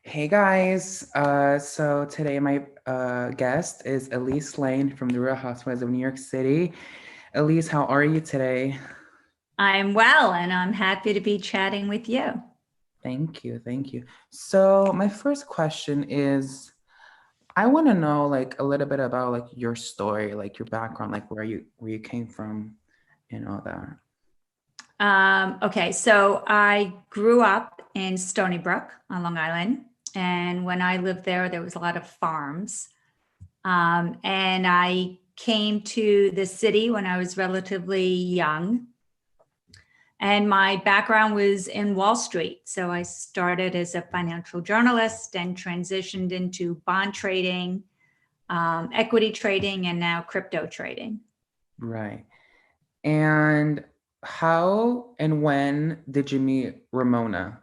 Hey guys, so today my guest is Elyse Slaine from the Real Housewives of New York City. Elyse, how are you today? I'm well, and I'm happy to be chatting with you. Thank you, thank you. So my first question is, I want to know like a little bit about like your story, like your background, like where you came from and all that. Okay, so I grew up in Stony Brook on Long Island. And when I lived there, there was a lot of farms. And I came to the city when I was relatively young. And my background was in Wall Street. So I started as a financial journalist and transitioned into bond trading, equity trading, and now crypto trading. Right. And how and when did you meet Ramona?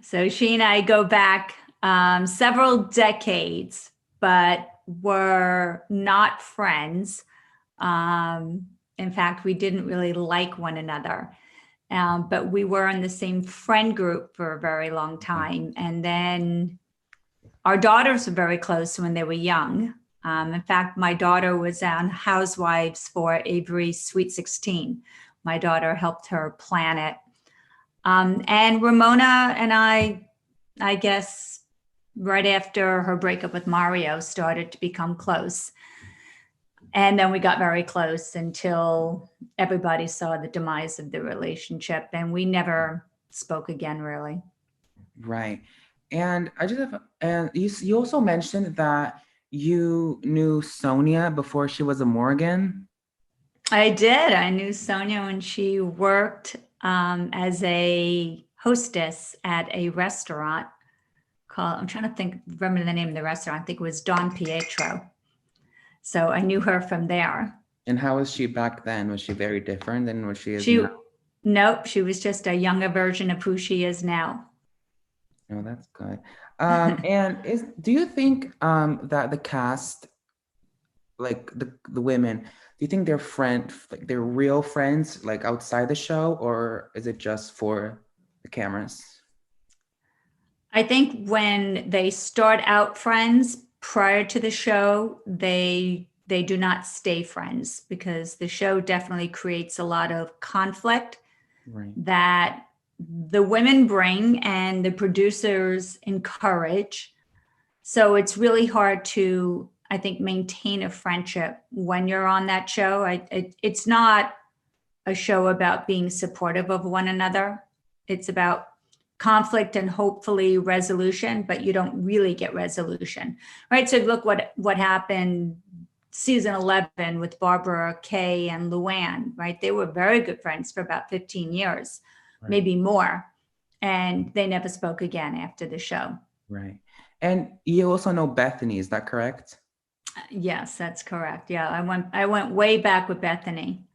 So she and I go back several decades, but were not friends. In fact, we didn't really like one another. But we were in the same friend group for a very long time. And then our daughters were very close when they were young. In fact, my daughter was on Housewives for Avery Sweet 16. My daughter helped her plan it, and Ramona and I guess, right after her breakup with Mario, started to become close. And then we got very close until everybody saw the demise of the relationship, and we never spoke again, really. Right. And I just have, and you also mentioned that you knew Sonia before she was a Morgan. I did. I knew Sonia when she worked as a hostess at a restaurant called, I'm trying to think, remember the name of the restaurant. I think it was Don Pietro. So I knew her from there. And how was she back then? Was she very different than what she is now? She, nope, she was just a younger version of who she is now. Oh, that's good. And do you think that the cast, like the women, do you think like they're real friends, like outside the show, or is it just for the cameras? I think when they start out friends prior to the show, they do not stay friends because the show definitely creates a lot of conflict Right. that the women bring and the producers encourage. So it's really hard to, I think, maintain a friendship when you're on that show. It's not a show about being supportive of one another. It's about conflict and hopefully resolution, but you don't really get resolution, right? So look what happened season 11 with Barbara Kay and Luann, right? They were very good friends for about 15 years, Right. maybe more, and they never spoke again after the show. Right. And you also know Bethany, is that correct? Yes, that's correct. Yeah, I went way back with Bethany.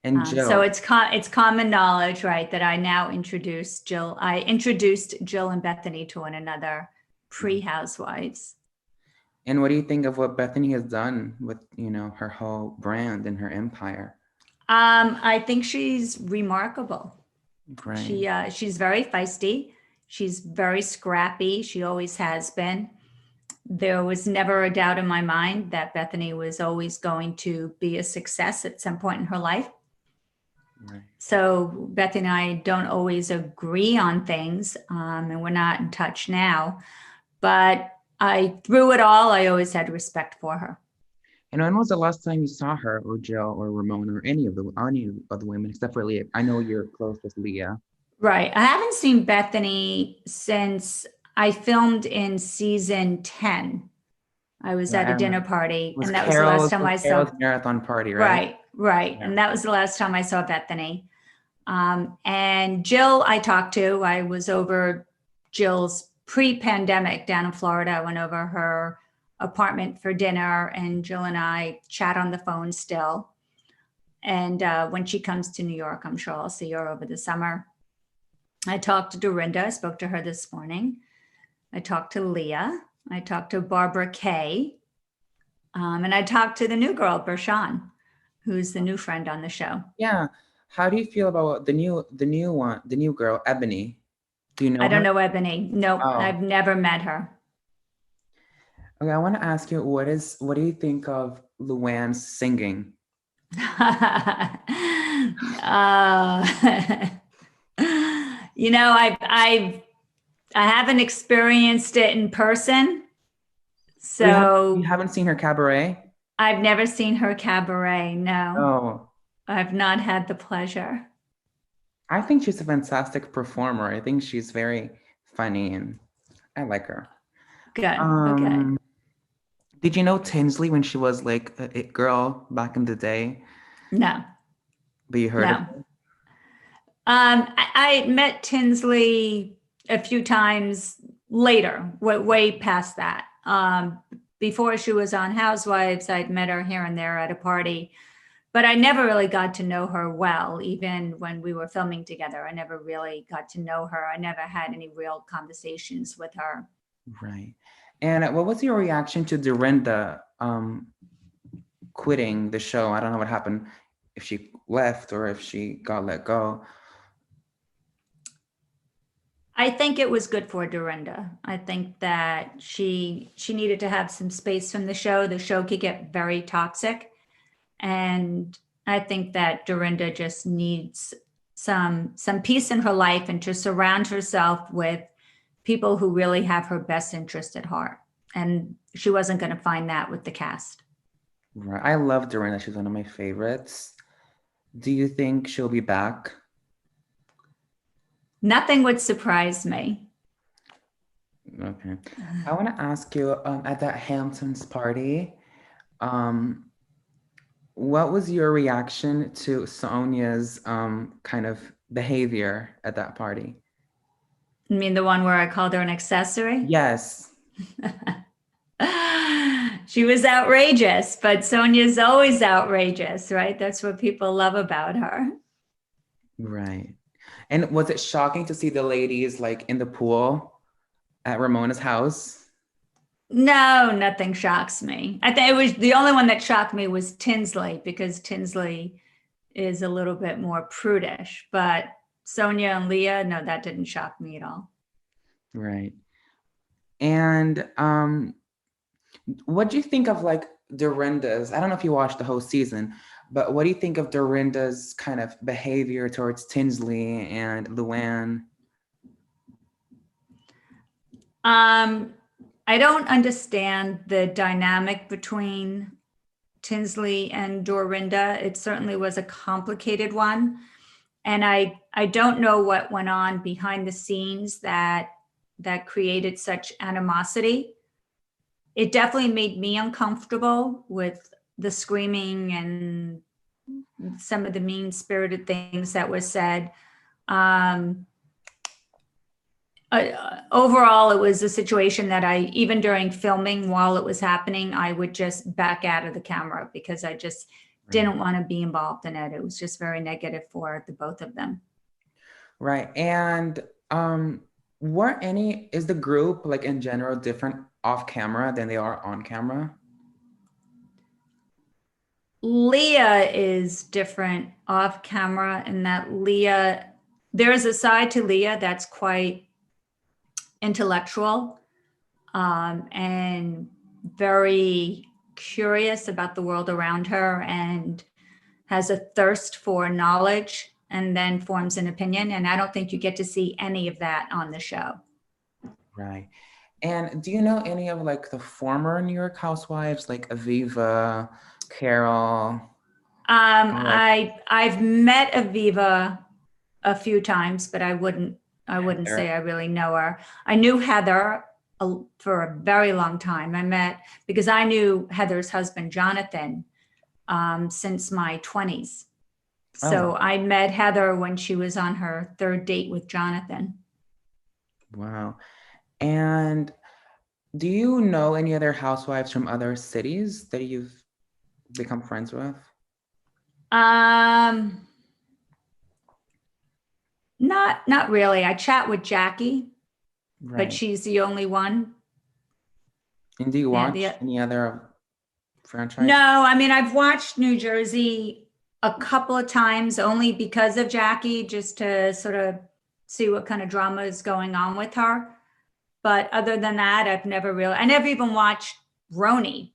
And So Jill. it's common knowledge, right, that I now introduced Jill. I introduced Jill and Bethany to one another pre Housewives. And what do you think of what Bethany has done with, her whole brand and her empire? I think she's remarkable. Right. She's very feisty. She's very scrappy. She always has been. There was never a doubt in my mind that Bethany was always going to be a success at some point in her life. Right. So Bethany and I don't always agree on things, and we're not in touch now. But through it all, I always had respect for her. And when was the last time you saw her or Jill or Ramona or any of the women except for Leah? I know you're close with Leah. Right. I haven't seen Bethany since I filmed in season 10. I was Yeah, at I a remember. dinner party, and that was the last time I Carol's saw. marathon party, right? Right, right. Yeah. And that was the last time I saw Bethany. And Jill, I talked to. I was over Jill's pre pandemic down in Florida. I went over her apartment for dinner, and Jill and I chat on the phone still. And when she comes to New York, I'm sure I'll see her over the summer. I talked to Dorinda. I spoke to her this morning. I talked to Leah. I talked to Barbara Kay. And I talked to the new girl, Bershawn, who's the new friend on the show. Yeah. How do you feel about the new one, the new girl, Ebony? Do you I know don't her? know Ebony. Nope, Oh, I've never met her. okay. I want to ask you, what do you think of Luann's singing? uh, you know, I haven't experienced it in person, Oh, you so haven't seen her cabaret? I've never seen her cabaret. No, Oh, I've not had the pleasure. I think she's a fantastic performer. I think she's very funny and I like her. Good. Okay. Um, did you know Tinsley when she was like a it girl back in the day? No, But you heard of no. I met Tinsley a few times later, way past that. Before she was on Housewives, I'd met her here and there at a party, but I never really got to know her well. Even when we were filming together, I never really got to know her. I never had any real conversations with her. Right. And what was your reaction to Dorinda quitting the show? I don't know what happened, if she left or if she got let go. I think it was good for Dorinda. I think that she needed to have some space from the show. The show could get very toxic, and I think that Dorinda just needs some peace in her life and to surround herself with people who really have her best interest at heart. And she wasn't going to find that with the cast. Right. I love Dorinda. She's one of my favorites. Do you think she'll be back? Nothing would surprise me. Okay. I want to ask you, at that Hamptons party, um, what was your reaction to Sonia's kind of behavior at that party? I mean, the one where I called her an accessory. Yes. She was outrageous, but Sonia's always outrageous, right? That's what people love about her. Right. And was it shocking to see the ladies like in the pool at Ramona's house? No, nothing shocks me. I think it was the only one that shocked me was Tinsley because Tinsley is a little bit more prudish, but Sonia and Leah, no, that didn't shock me at all. Right. And what do you think of like Dorinda's? I don't know if you watched the whole season, but what do you think of Dorinda's kind of behavior towards Tinsley and Luann? Um, I don't understand the dynamic between Tinsley and Dorinda. It certainly was a complicated one. And I don't know what went on behind the scenes that created such animosity. It definitely made me uncomfortable with the screaming and some of the mean spirited things that was said. Um, Overall, it was a situation that I, even during filming while it was happening, I would just back out of the camera because I just Right. didn't want to be involved in it. It was just very negative for the both of them. Right. And were any, is the group like in general different off camera than they are on camera? Leah is different off camera in that Leah, there is a side to Leah that's quite intellectual and very curious about the world around her and has a thirst for knowledge and then forms an opinion. And I don't think you get to see any of that on the show. Right. And do you know any of like the former New York housewives like Aviva, Carol, or like I've met Aviva a few times, but I wouldn't say Heather? I really know her. I knew Heather for a very long time. I met because I knew Heather's husband Jonathan since my 20s. Oh, So wow. I met Heather when she was on her third date with Jonathan. Wow. And do you know any other housewives from other cities that you've become friends with? Um, not really. I chat with Jackie, but Right. she's the only one. And do you Yeah, watch the any other franchise? No, I mean, I've watched New Jersey a couple of times only because of Jackie, just to sort of see what kind of drama is going on with her. But other than that, I never even watched Roni,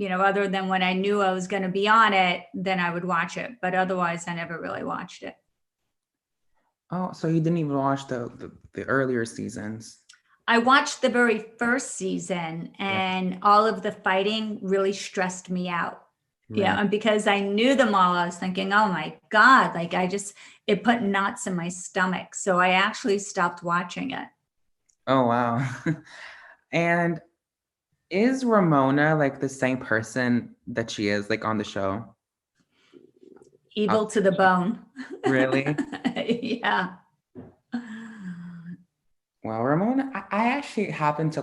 other than when I knew I was going to be on it, then I would watch it. But otherwise, I never really watched it. Oh, so you didn't even watch the earlier seasons. I watched the very first season, Yeah. and all of the fighting really stressed me out. Yeah, Right. and because I knew them all, I was thinking, oh my God, like it put knots in my stomach. So I actually stopped watching it. Oh, wow. And is Ramona like the same person that she is like on the show? Evil Up- to the bone. Really? Yeah. Well, Ramona, I actually happen to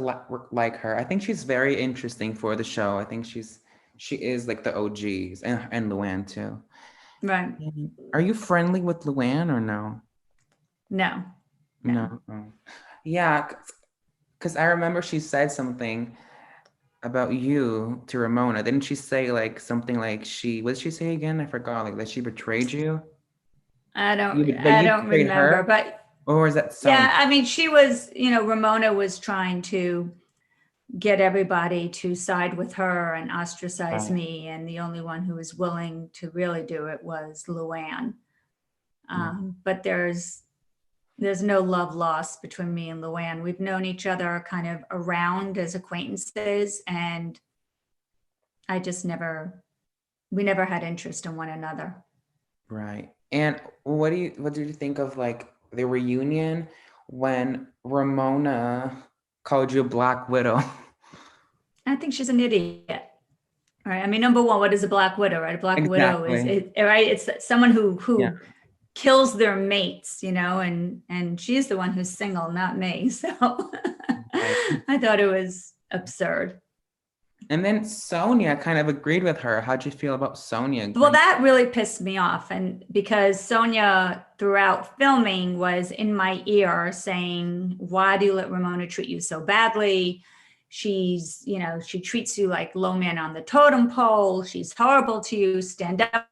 like her. I think she's very interesting for the show. I think she is like the OGs and Luann too. Right. Are you friendly with Luann or no? No, no. No. Oh. Yeah, because I remember she said something about you to Ramona. Didn't she say like something like what did she say again? I forgot, like that she betrayed you? That I you don't betrayed remember, her? but Or was that Sonia? yeah, I mean, she was, Ramona was trying to get everybody to side with her and ostracize Right. me. And the only one who was willing to really do it was Luann. Right. But there's no love lost between me and Luann. We've known each other kind of around as acquaintances, and I just we never had interest in one another. Right. And what did you think of like the reunion when Ramona called you Black Widow? I think she's an idiot. Right. I mean, number one, what is a black widow, right? A black widow is Exactly. right. It's someone who Yeah. kills their mates, and she's the one who's single, not me. So Right. I thought it was absurd. And then Sonia kind of agreed with her. How'd you feel about Sonia Well, agreeing? that really pissed me off. And because Sonia throughout filming was in my ear saying, why do you let Ramona treat you so badly? She treats you like low man on the totem pole. She's horrible to you. Stand up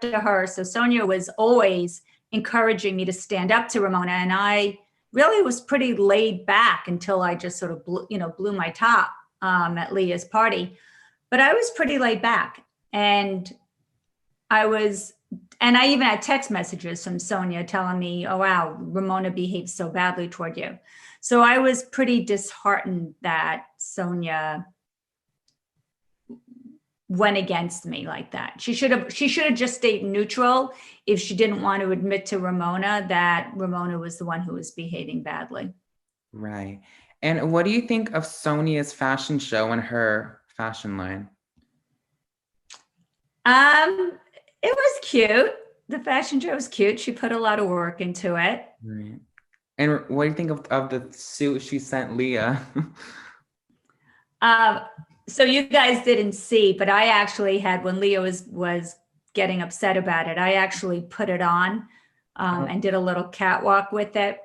to her. So Sonia was always encouraging me to stand up to Ramona. And I really was pretty laid back until I just sort of blew my top at Leah's party. But I was pretty laid back. And I was, and I even had text messages from Sonia telling me, oh, wow, Ramona behaves so badly toward you. So I was pretty disheartened that Sonia went against me like that. She should have just stayed neutral if she didn't want to admit to Ramona that Ramona was the one who was behaving badly. Right. And what do you think of Sonia's fashion show and her fashion line? It was cute. The fashion show was cute. She put a lot of work into it. Right. And what do you think of the suit she sent Leah? Um, so you guys didn't see, but I actually had when Leah was getting upset about it, I actually put it on and did a little catwalk with it,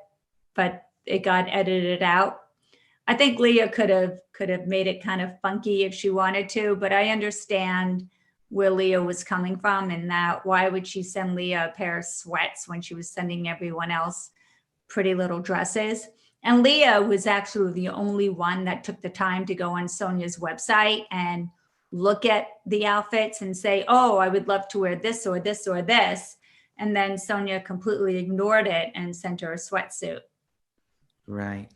but it got edited out. I think Leah could have made it kind of funky if she wanted to, but I understand where Leah was coming from, and that why would she send Leah a pair of sweats when she was sending everyone else pretty little dresses? And Leah was actually the only one that took the time to go on Sonia's website and look at the outfits and say, oh, I would love to wear this or this or this. And then Sonia completely ignored it and sent her a sweatsuit. Right.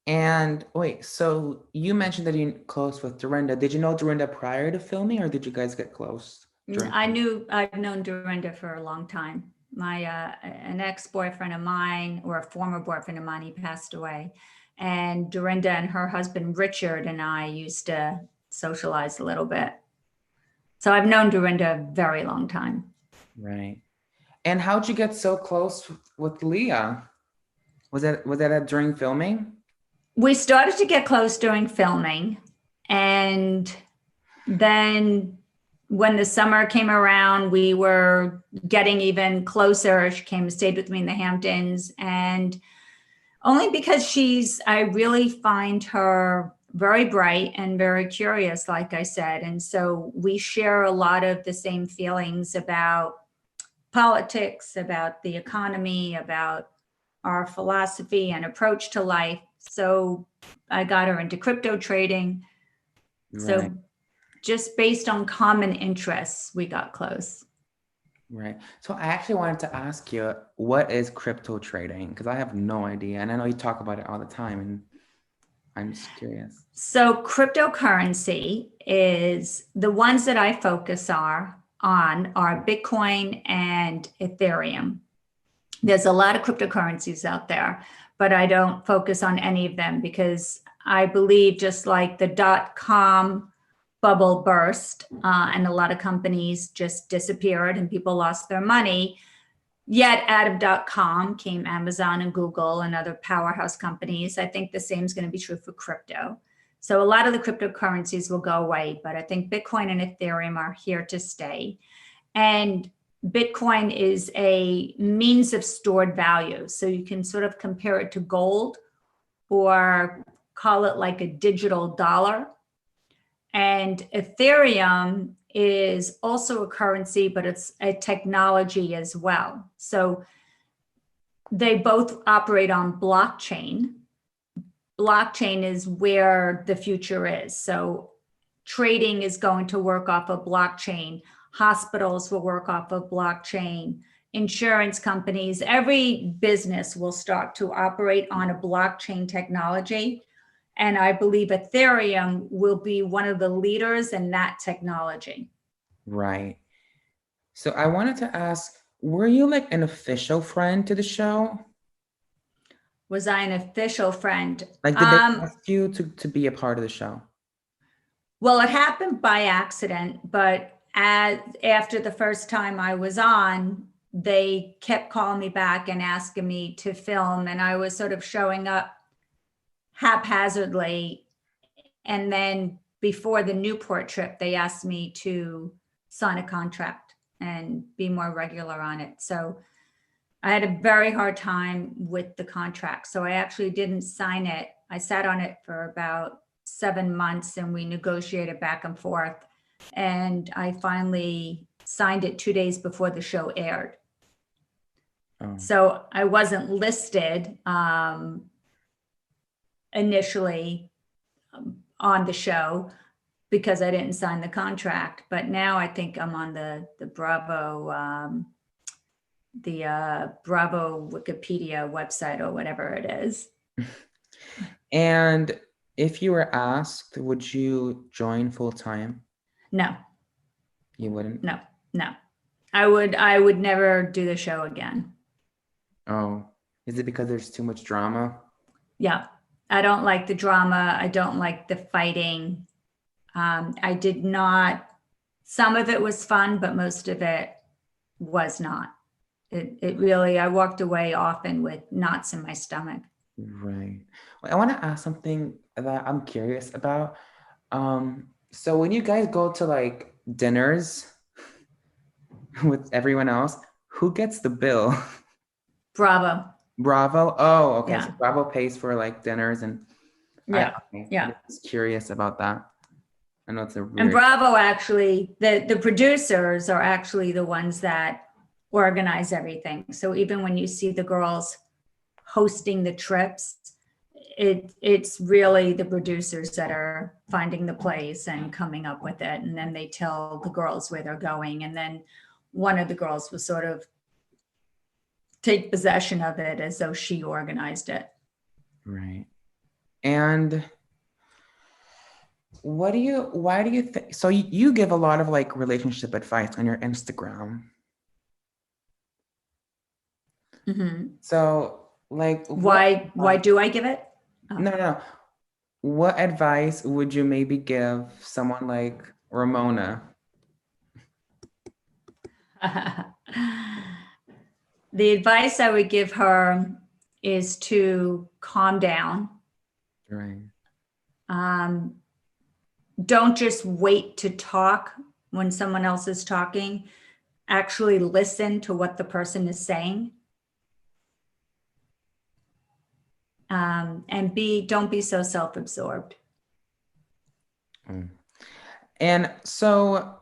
And wait, so you mentioned that you're close with Dorinda. Did you know Dorinda prior to filming, or did you guys get close during filming? I've known Dorinda for a long time. My an ex-boyfriend of mine, or a former boyfriend of mine, he passed away, and Dorinda and her husband Richard and I used to socialize a little bit. So I've known Dorinda a very long time. Right. And how'd you get so close with Leah? Was that during filming? We started to get close during filming, and then when the summer came around, we were getting even closer. She came and stayed with me in the Hamptons, and only because I really find her very bright and very curious, like I said. And so we share a lot of the same feelings about politics, about the economy, about our philosophy and approach to life. So I got her into crypto trading. Right. So just based on common interests, we got close. Right. So I actually wanted to ask you, what is crypto trading? Because I have no idea. And I know you talk about it all the time, and I'm just curious. So cryptocurrency is the ones that I focus on are Bitcoin and Ethereum. There's a lot of cryptocurrencies out there, but I don't focus on any of them because I believe just like the dot-com bubble burst and a lot of companies just disappeared and people lost their money. Yet out of dot-com came Amazon and Google and other powerhouse companies. I think the same is going to be true for crypto. So a lot of the cryptocurrencies will go away, but I think Bitcoin and Ethereum are here to stay. And Bitcoin is a means of stored value. So you can sort of compare it to gold or call it like a digital dollar. And Ethereum is also a currency, but it's a technology as well. So they both operate on blockchain. Blockchain is where the future is. So trading is going to work off of blockchain. Hospitals will work off of blockchain. Insurance companies, every business will start to operate on a blockchain technology. And I believe Ethereum will be one of the leaders in that technology. Right. So I wanted to ask, were you like an official friend to the show? Was I an official friend? Like, did they ask you to be a part of the show? Well, it happened by accident, but after the first time I was on, they kept calling me back and asking me to film, and I was sort of showing up haphazardly. And then before the Newport trip, they asked me to sign a contract and be more regular on it. So I had a very hard time with the contract. So I actually didn't sign it. I sat on it for about 7 months and we negotiated back and forth. And I finally signed it 2 days before the show aired. Oh. So I wasn't listed initially on the show because I didn't sign the contract. But now I think I'm on the Bravo Bravo Wikipedia website or whatever it is. And if you were asked, would you join full time? No. You wouldn't? No. I would never do the show again. Oh, is it because there's too much drama? Yeah. I don't like the drama. I don't like the fighting. I did not, some of it was fun, but most of it was not. It really, I walked away often with knots in my stomach. Right. Well, I want to ask something that I'm curious about. So when you guys go to like dinners with everyone else, who gets the bill? Bravo. Bravo? Oh, okay. Yeah. So Bravo pays for like dinners and Yeah. Okay. Yeah. I'm just curious about that. I know it's a And weird. Bravo actually, the producers are actually the ones that organize everything. So even when you see the girls hosting the trips, it's really the producers that are finding the place and coming up with it. And then they tell the girls where they're going. And then one of the girls will sort of take possession of it as though she organized it. Right. And why do you think, so you give a lot of like relationship advice on your Instagram. Mm-hmm. So like, Why do I give it? Oh. No. What advice would you maybe give someone like Ramona? The advice I would give her is to calm down. Right. Don't just wait to talk when someone else is talking. Actually listen to what the person is saying. And don't be so self-absorbed. And so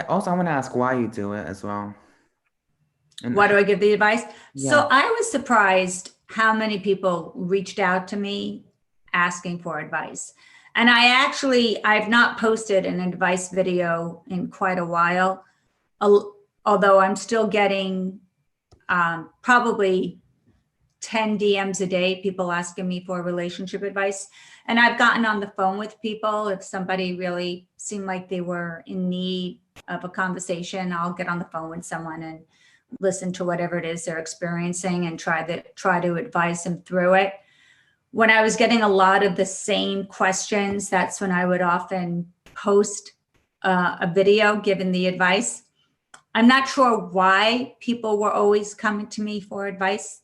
also I want to ask why you do it as well. And Why do I give the advice? yeah, So I was surprised how many people reached out to me asking for advice. And I've not posted an advice video in quite a while, although I'm still getting probably 10 DMs a day, people asking me for relationship advice. And I've gotten on the phone with people. If somebody really seemed like they were in need of a conversation, I'll get on the phone with someone and listen to whatever it is they're experiencing and try to advise them through it. When I was getting a lot of the same questions, that's when I would often post a video giving the advice. I'm not sure why people were always coming to me for advice.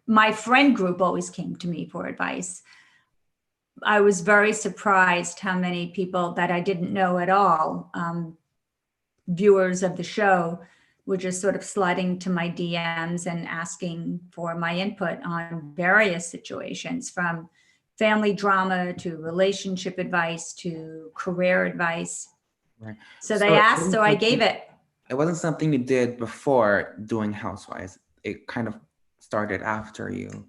My friend group always came to me for advice. I was very surprised how many people that I didn't know at all, viewers of the show, were just sort of sliding to my DMs and asking for my input on various situations, from family drama to relationship advice to career advice. right. So they So asked, so I gave it. it wasn't something you did before doing Housewives. It kind of started after you.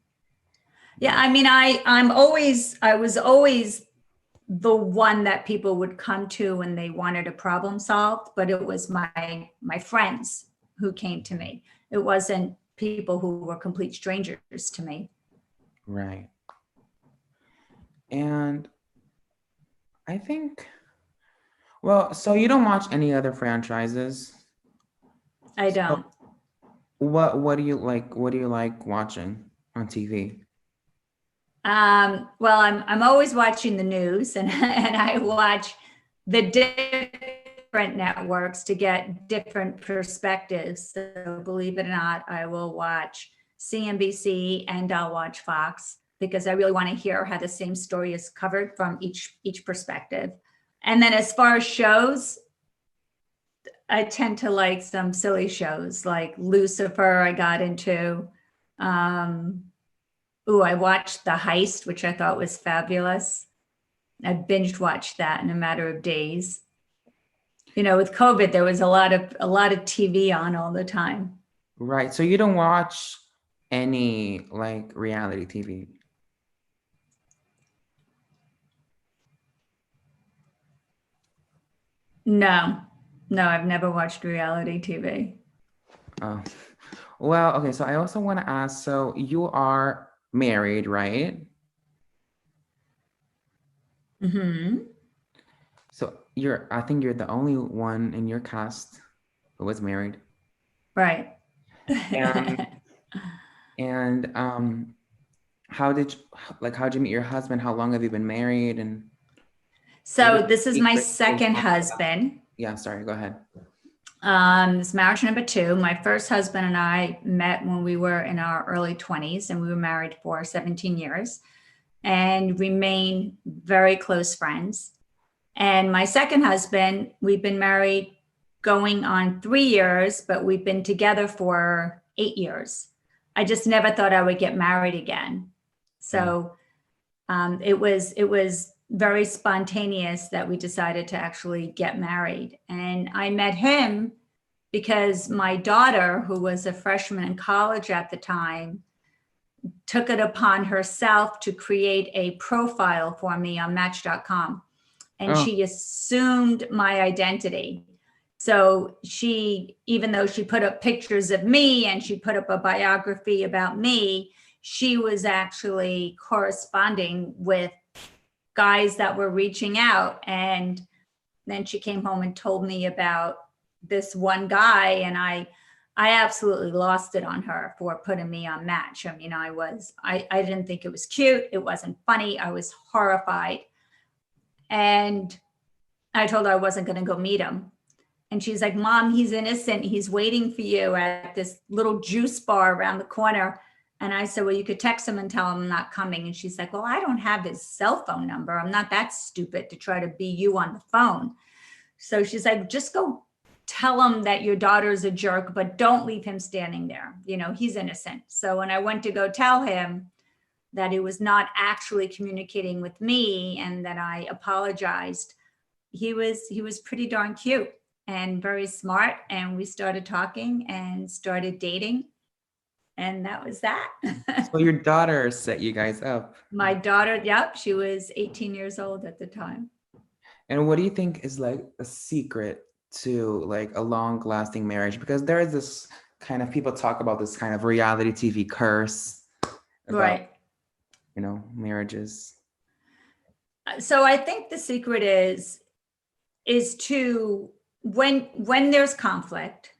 Yeah, I mean, I was always the one that people would come to when they wanted a problem solved, but it was my friends who came to me. It wasn't people who were complete strangers to me. Right. And I think, well, so you don't watch any other franchises? I So don't. what do you like? What do you like watching on TV? Well, I'm always watching the news, and and I watch the different networks to get different perspectives. So believe it or not, I will watch CNBC and I'll watch Fox because I really want to hear how the same story is covered from each perspective. And then as far as shows, I tend to like some silly shows like Lucifer. I got into. Um, I watched The Heist, which I thought was fabulous. I binge watched that in a matter of days. You know, with COVID, there was a lot of TV on all the time. Right. So you don't watch any like reality TV? No, no, I've never watched reality TV. Oh, well, okay. So I also want to ask, so you are married, right? Hmm. So I think you're the only one in your cast who was married. Right. And and how'd you meet your husband? How long have you been married? And is it So a this is my secret? You second don't talk about- husband. Yeah, sorry, go ahead. This marriage number two. My first husband and I met when we were in our early 20s, and we were married for 17 years and remain very close friends. And my second husband, we've been married going on 3 years, but we've been together for 8 years. I just never thought I would get married again. Right. So it was very spontaneous that we decided to actually get married. And I met him because my daughter, who was a freshman in college at the time, took it upon herself to create a profile for me on Match.com, and Oh, she assumed my identity. So she, even though she put up pictures of me and she put up a biography about me, she was actually corresponding with guys that were reaching out. And then she came home and told me about this one guy, and I absolutely lost it on her for putting me on Match. I mean, I didn't think it was cute. It wasn't funny. I was horrified. And I told her I wasn't going to go meet him. And she's like, Mom, he's innocent. He's waiting for you at this little juice bar around the corner. And I said, well, you could text him and tell him I'm not coming. And she's like, well, I don't have his cell phone number. I'm not that stupid to try to be you on the phone. So she's like, just go tell him that your daughter's a jerk, but don't leave him standing there. You know, he's innocent. So when I went to go tell him that he was not actually communicating with me and that I apologized, he was pretty darn cute. and very smart. And we started talking and started dating. And that was that. So your daughter set you guys up. My daughter, yep, she was 18 years old at the time. And what do you think is like a secret to like a long-lasting marriage? Because there is this kind of, people talk about this kind of reality TV curse about, Right. marriages. So I think the secret is to when there's conflict,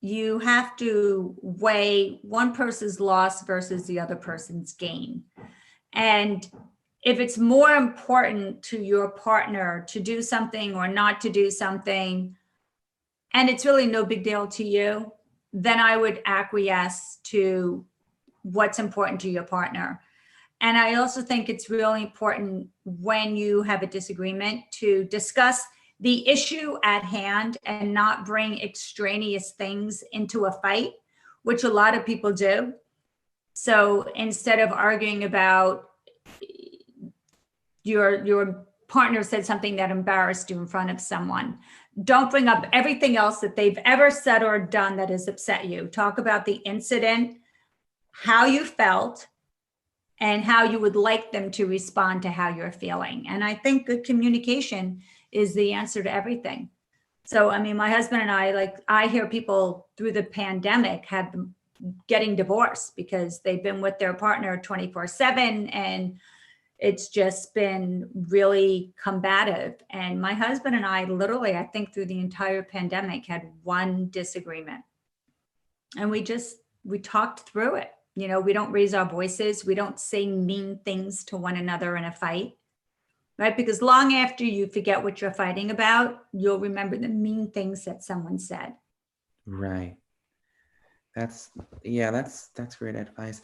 you have to weigh one person's loss versus the other person's gain. And if it's more important to your partner to do something or not to do something, and it's really no big deal to you, then I would acquiesce to what's important to your partner. And I also think it's really important when you have a disagreement to discuss the issue at hand and not bring extraneous things into a fight, which a lot of people do. So instead of arguing about your partner said something that embarrassed you in front of someone, don't bring up everything else that they've ever said or done that has upset you. Talk about the incident, how you felt, and how you would like them to respond to how you're feeling. And I think good communication is the answer to everything. So, I mean, my husband and I hear people through the pandemic have them getting divorced because they've been with their partner 24/7, and it's just been really combative. And my husband and I literally, I think through the entire pandemic, had one disagreement. And we talked through it. We don't raise our voices. We don't say mean things to one another in a fight, right? Because long after you forget what you're fighting about, you'll remember the mean things that someone said. Right. That's great advice.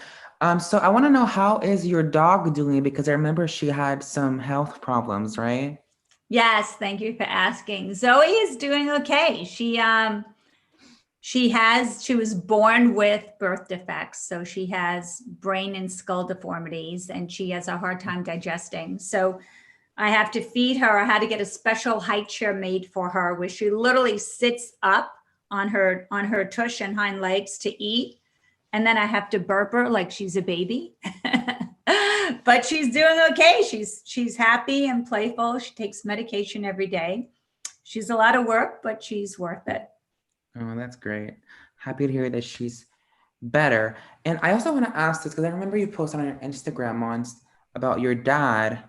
So I want to know, how is your dog doing? Because I remember she had some health problems, right? Yes, thank you for asking. Zoe is doing okay. She was born with birth defects. So she has brain and skull deformities, and she has a hard time digesting. So I have to feed her. I had to get a special high chair made for her where she literally sits up on her tush and hind legs to eat. And then I have to burp her like she's a baby. But she's doing okay. She's happy and playful. She takes medication every day. She's a lot of work, but she's worth it. Oh, that's great. Happy to hear that she's better. And I also want to ask this because I remember you posted on your Instagram once about your dad,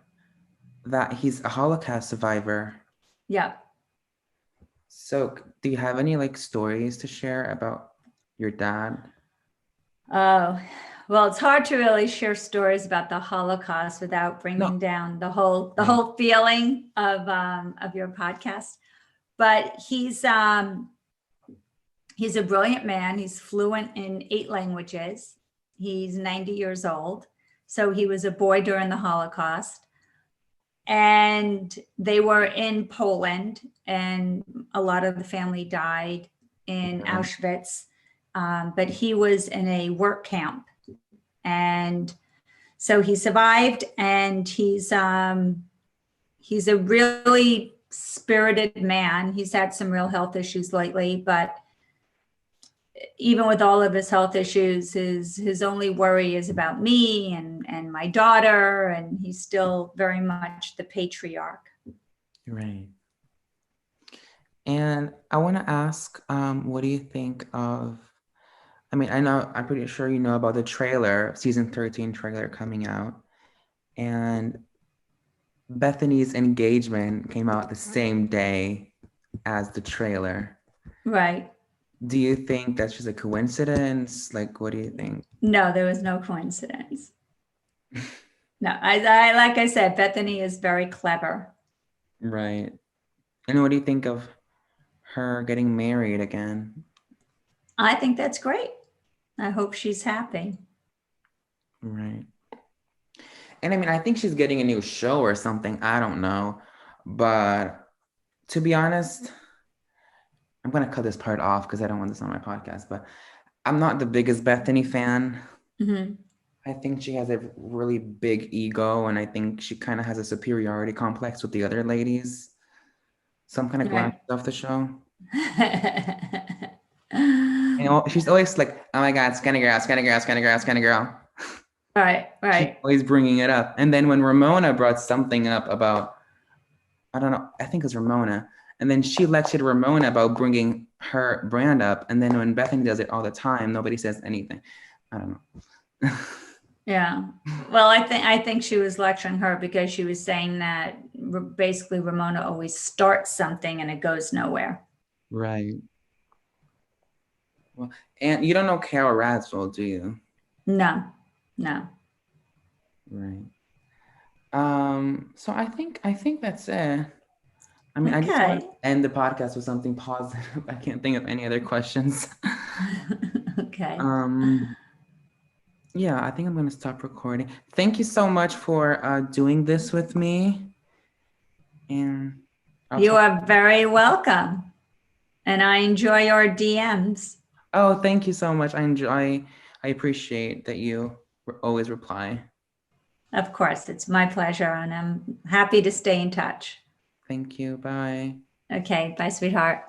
that he's a Holocaust survivor. Yeah. So do you have any like stories to share about your dad? Oh, well, it's hard to really share stories about the Holocaust without bringing down the whole feeling of your podcast. But he's a brilliant man. He's fluent in 8 languages. He's 90 years old. So he was a boy during the Holocaust. And they were in Poland, and a lot of the family died in Auschwitz. But he was in a work camp. And so he survived, and he's a really spirited man. He's had some real health issues lately, but even with all of his health issues, his only worry is about me and my daughter, and he's still very much the patriarch. Right. And I want to ask, what do you think of, I'm pretty sure you know about the trailer, season 13 trailer coming out, and Bethany's engagement came out the same day as the trailer. Right. Do you think that's just a coincidence? Like, what do you think? No, there was no coincidence. No, I like I said, Bethany is very clever. Right. And what do you think of her getting married again? I think that's great. I hope she's happy. Right. And I think she's getting a new show or something. I don't know. But to be honest, I'm going to cut this part off because I don't want this on my podcast. But I'm not the biggest Bethany fan. Mm-hmm. I think she has a really big ego, and I think she kind of has a superiority complex with the other ladies. So I'm kind of glad she's off the show. You know, she's always like, oh my God, skinny girl, skinny girl, skinny girl, skinny girl. Right, She's right. always bringing it up. And then when Ramona brought something up about, I don't know, I think it was Ramona. And then she lectured Ramona about bringing her brand up. And then when Bethany does it all the time, nobody says anything. I don't know. Yeah. Well, I think she was lecturing her because she was saying that basically Ramona always starts something and it goes nowhere. Right. Well, and you don't know Carol Radswell, do you? No, no. Right. So I think that's it. I mean, I just want Okay. to end the podcast with something positive. I can't think of any other questions. Okay. Um, yeah, I think I'm gonna stop recording. Thank you so much for doing this with me, and I'll You talk. are very welcome. And I enjoy our DMs. Oh, thank you so much. I appreciate that you always reply. Of course, it's my pleasure, and I'm happy to stay in touch. Thank you. Bye. Okay. Bye, sweetheart.